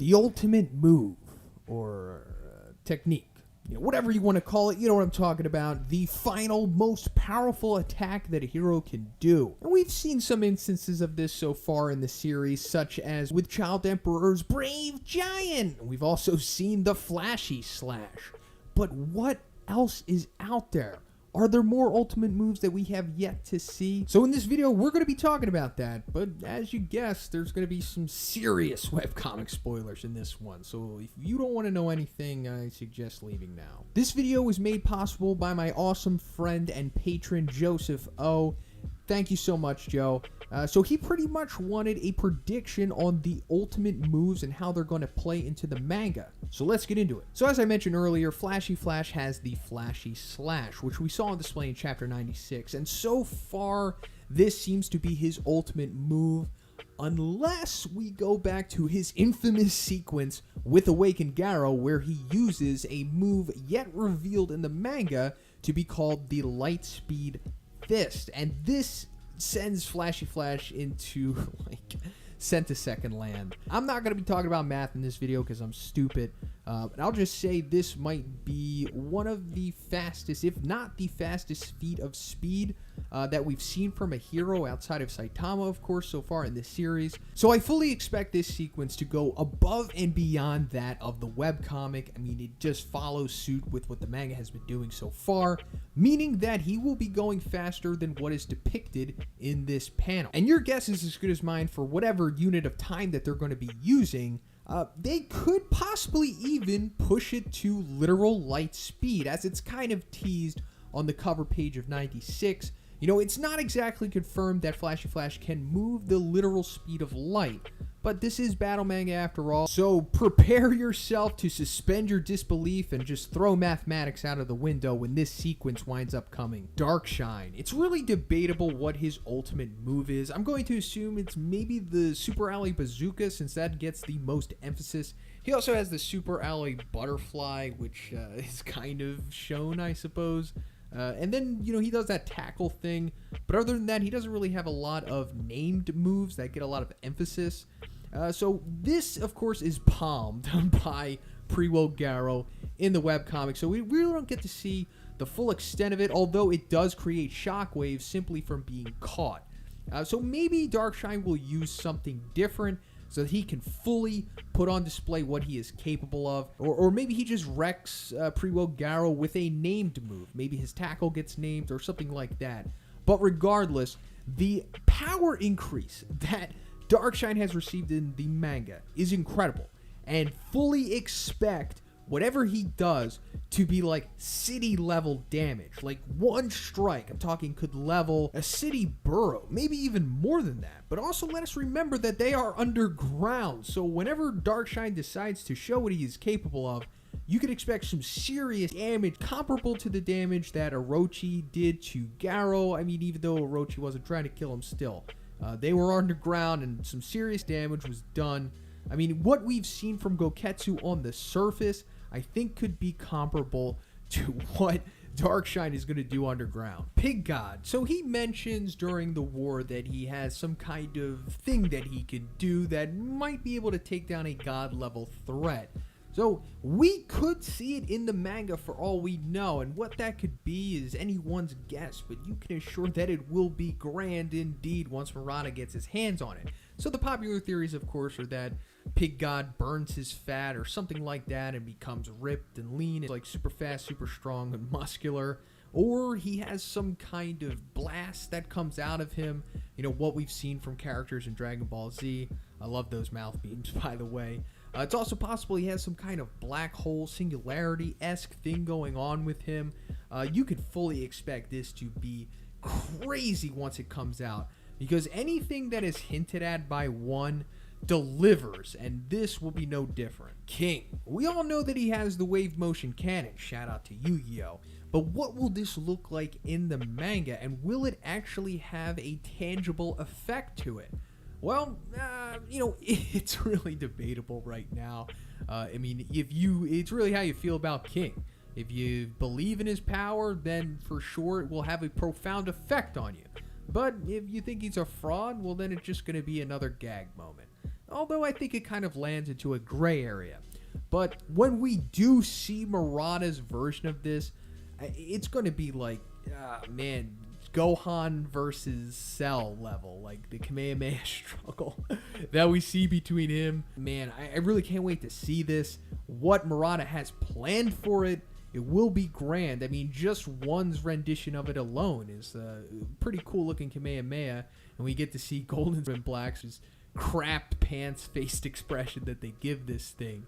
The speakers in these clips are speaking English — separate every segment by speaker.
Speaker 1: The ultimate move, or technique, whatever you want to call it, you know what I'm talking about. The final, most powerful attack that a hero can do. And we've seen some instances of this so far in the series, such as with Child Emperor's Brave Giant. We've also seen the Flashy Slash. But what else is out there? Are there more ultimate moves that we have yet to see? So in this video, we're going to be talking about that. But as you guessed, there's going to be some serious webcomic spoilers in this one. So if you don't want to know anything, I suggest leaving now. This video was made possible by my awesome friend and patron, Joseph O. Thank you so much, Joe. So he pretty much wanted a prediction on the ultimate moves and how they're going to play into the manga. So let's get into it. So as I mentioned earlier, Flashy Flash has the Flashy Slash, which we saw on display in Chapter 96. And so far, this seems to be his ultimate move, unless we go back to his infamous sequence with Awakened Garou, where he uses a move yet revealed in the manga to be called the Lightspeed Fist, and this sends Flashy Flash into like centisecond land. I'm not going to be talking about math in this video because I'm stupid, but I'll just say this might be one of the fastest, if not the fastest feat of speed that we've seen from a hero outside of Saitama, of course, so far in this series. So I fully expect this sequence to go above and beyond that of the webcomic. I mean, it just follows suit with what the manga has been doing so far, meaning that he will be going faster than what is depicted in this panel. And your guess is as good as mine for whatever unit of time that they're going to be using. They could possibly even push it to literal light speed, as it's kind of teased on the cover page of 96. It's not exactly confirmed that Flashy Flash can move the literal speed of light, but this is battle manga after all, so prepare yourself to suspend your disbelief and just throw mathematics out of the window when this sequence winds up coming. Darkshine. It's really debatable what his ultimate move is. I'm going to assume it's maybe the Super Alloy Bazooka, since that gets the most emphasis. He also has the Super Alloy Butterfly, which is kind of shown, I suppose. And then, he does that tackle thing. But other than that, he doesn't really have a lot of named moves that get a lot of emphasis. So this, of course, is palmed by Pre-Woke Garou in the webcomic. So we really don't get to see the full extent of it, although it does create shockwaves simply from being caught. So maybe Darkshine will use something different so that he can fully put on display what he is capable of. Or maybe he just wrecks Pre-Woke Garou with a named move. Maybe his tackle gets named or something like that. But regardless, the power increase that Darkshine has received in the manga is incredible. And fully expect whatever he does to be like city level damage. Like one strike, I'm talking, could level a city borough, maybe even more than that. But also let us remember that they are underground, so whenever Darkshine decides to show what he is capable of, you can expect some serious damage comparable to the damage that Orochi did to Garou. I mean, even though Orochi wasn't trying to kill him still. They were underground and some serious damage was done. I mean, what we've seen from Goketsu on the surface, I think could be comparable to what Darkshine is going to do underground. Pig God. So he mentions during the war that he has some kind of thing that he could do that might be able to take down a god level threat. So we could see it in the manga for all we know, and what that could be is anyone's guess, but you can assure that it will be grand indeed once Murata gets his hands on it. So the popular theories, of course, are that Pig God burns his fat or something like that and becomes ripped and lean, like super fast, super strong, and muscular. Or he has some kind of blast that comes out of him. What we've seen from characters in Dragon Ball Z. I love those mouth beams, by the way. It's also possible he has some kind of black hole singularity-esque thing going on with him. You could fully expect this to be crazy once it comes out, because anything that is hinted at by one delivers, and this will be no different. King. We all know that he has the wave motion cannon, shout out to Yu-Gi-Oh! But what will this look like in the manga, and will it actually have a tangible effect to it? Well, it's really debatable right now. I mean, it's really how you feel about King. If you believe in his power, then for sure it will have a profound effect on you. But if you think he's a fraud, well, then it's just going to be another gag moment. although I think it kind of lands into a gray area. But when we do see Murata's version of this, it's going to be like, man, Gohan versus Cell level, like the Kamehameha struggle that we see between him. Man, I really can't wait to see this. What Murata has planned for it, it will be grand. I mean, just one's rendition of it alone is a pretty cool looking Kamehameha, and we get to see Golden and Black's crap pants faced expression that they give this thing.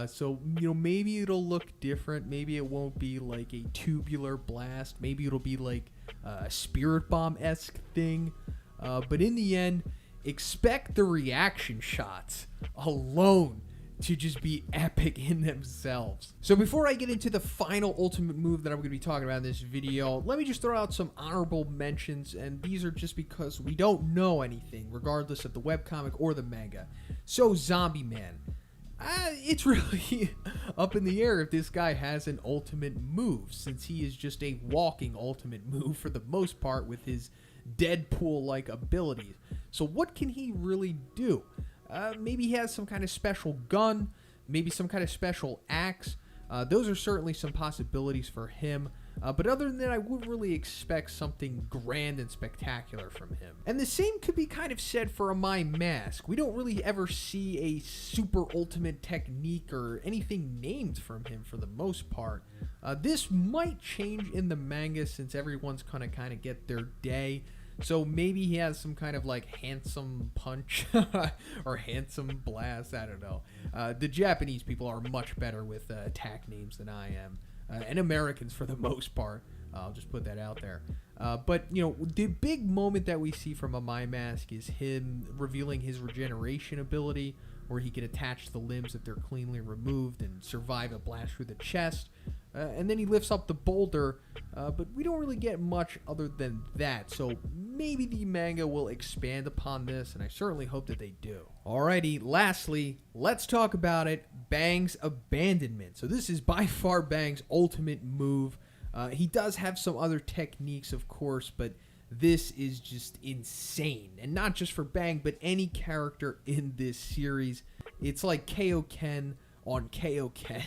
Speaker 1: So, maybe it'll look different. Maybe it won't be like a tubular blast. Maybe it'll be like a Spirit Bomb-esque thing. But in the end, expect the reaction shots alone to just be epic in themselves. So before I get into the final ultimate move that I'm going to be talking about in this video, let me just throw out some honorable mentions, and these are just because we don't know anything, regardless of the webcomic or the manga. So Zombie Man. It's really up in the air if this guy has an ultimate move, since he is just a walking ultimate move for the most part with his Deadpool-like abilities. So what can he really do? Maybe he has some kind of special gun, maybe some kind of special axe. Those are certainly some possibilities for him. But other than that, I wouldn't really expect something grand and spectacular from him. And the same could be kind of said for a My Mask. We don't really ever see a super ultimate technique or anything named from him for the most part. This might change in the manga since everyone's gonna kind of get their day. So maybe he has some kind of like handsome punch or handsome blast. I don't know. The Japanese people are much better with attack names than I am. And Americans for the most part. I'll just put that out there. But, the big moment that we see from a My Mask is him revealing his regeneration ability, where he can attach the limbs if they're cleanly removed and survive a blast through the chest. And then he lifts up the boulder, but we don't really get much other than that. So maybe the manga will expand upon this, and I certainly hope that they do. Alrighty, lastly, let's talk about it. Bang's abandonment. So this is by far Bang's ultimate move. He does have some other techniques, of course, but this is just insane. And not just for Bang, but any character in this series. It's like Kaioken on Kaioken,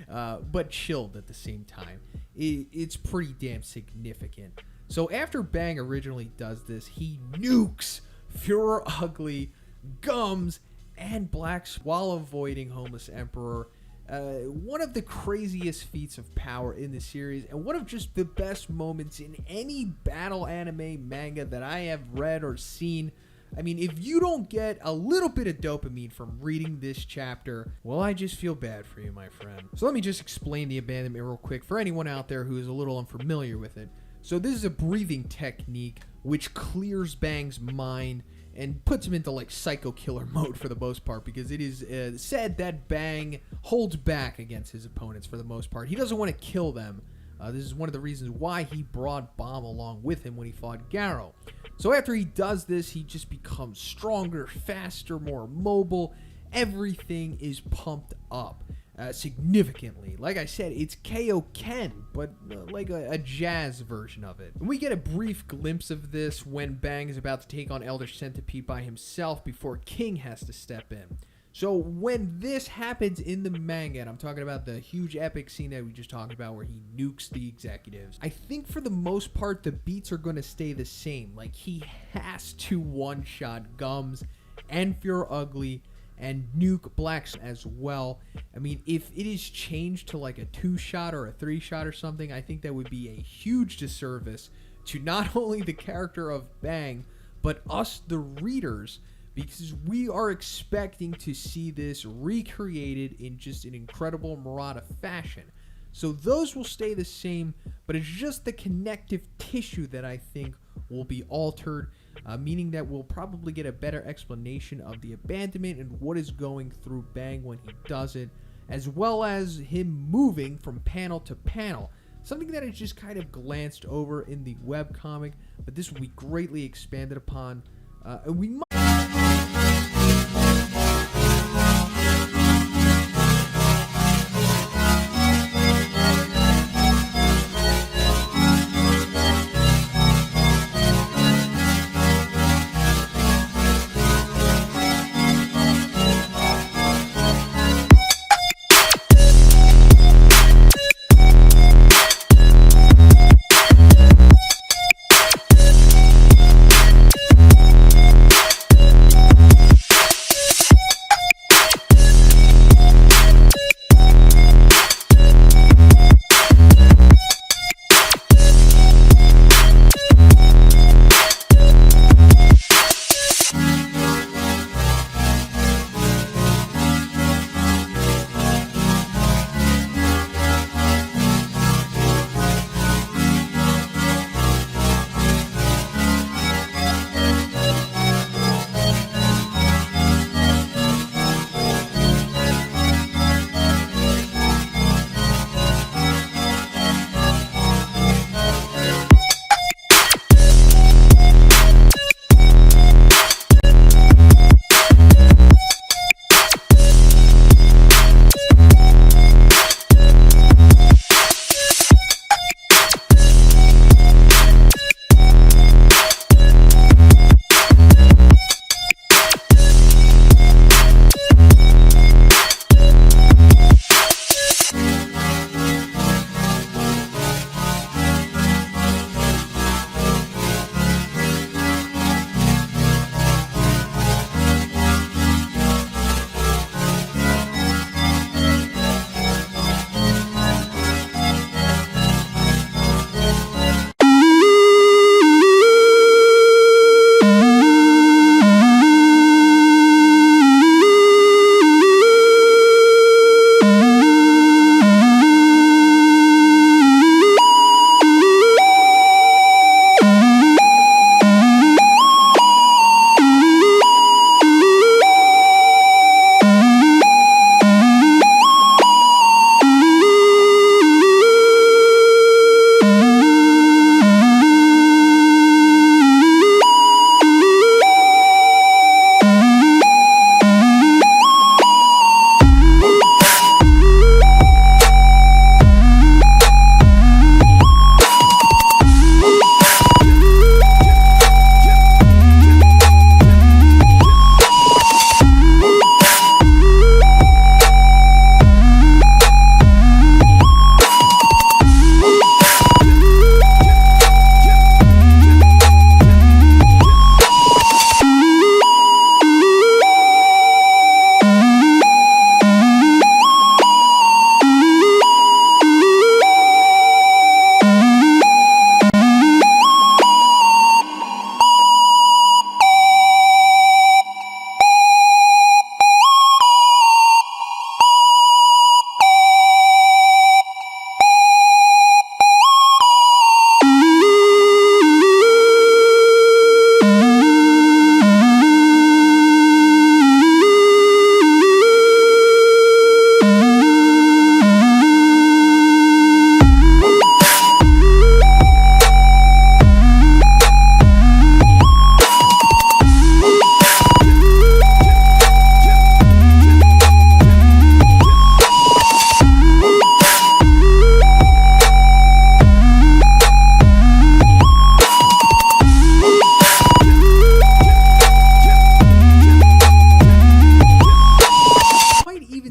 Speaker 1: but chilled at the same time. It's pretty damn significant. So after Bang originally does this, he nukes Führer Ugly, Gums, and Blacks while avoiding Homeless Emperor. One of the craziest feats of power in the series, and one of just the best moments in any battle anime manga that I have read or seen. I mean, if you don't get a little bit of dopamine from reading this chapter, well, I just feel bad for you, my friend. So let me just explain the abandonment real quick for anyone out there who is a little unfamiliar with it. So this is a breathing technique which clears Bang's mind and puts him into like psycho killer mode for the most part, because it is said that Bang holds back against his opponents for the most part. He doesn't want to kill them. This is one of the reasons why he brought Bomb along with him when he fought Garou. So after he does this, he just becomes stronger, faster, more mobile. Everything is pumped up significantly. Like I said, it's Kaioken, but like a jazz version of it. And we get a brief glimpse of this when Bang is about to take on Elder Centipede by himself before King has to step in. So when this happens in the manga, and I'm talking about the huge epic scene that we just talked about where he nukes the executives, I think for the most part the beats are going to stay the same. Like, he has to one-shot Gums and Führer Ugly and nuke Blacks as well. I mean, if it is changed to like a 2-shot or a 3-shot or something, I think that would be a huge disservice to not only the character of Bang, but us, the readers, because we are expecting to see this recreated in just an incredible Murata fashion. So those will stay the same, but it's just the connective tissue that I think will be altered, meaning that we'll probably get a better explanation of the abandonment and what is going through Bang when he does it, as well as him moving from panel to panel. Something that is just kind of glanced over in the webcomic, but this will be greatly expanded upon. And we might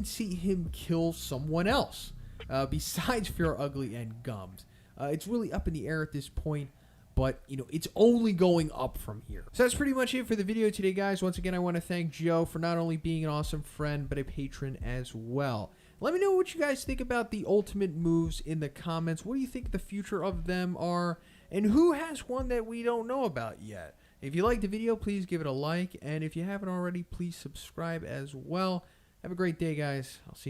Speaker 1: even see him kill someone else besides Fear Ugly and Gums. It's really up in the air at this point, but, you know, it's only going up from here. So that's pretty much it for the video today, guys. Once again, I want to thank Joe for not only being an awesome friend, but a patron as well. Let me know what you guys think about the ultimate moves in the comments. What do you think the future of them are? And who has one that we don't know about yet? If you liked the video, please give it a like. And if you haven't already, please subscribe as well. Have a great day, guys. I'll see you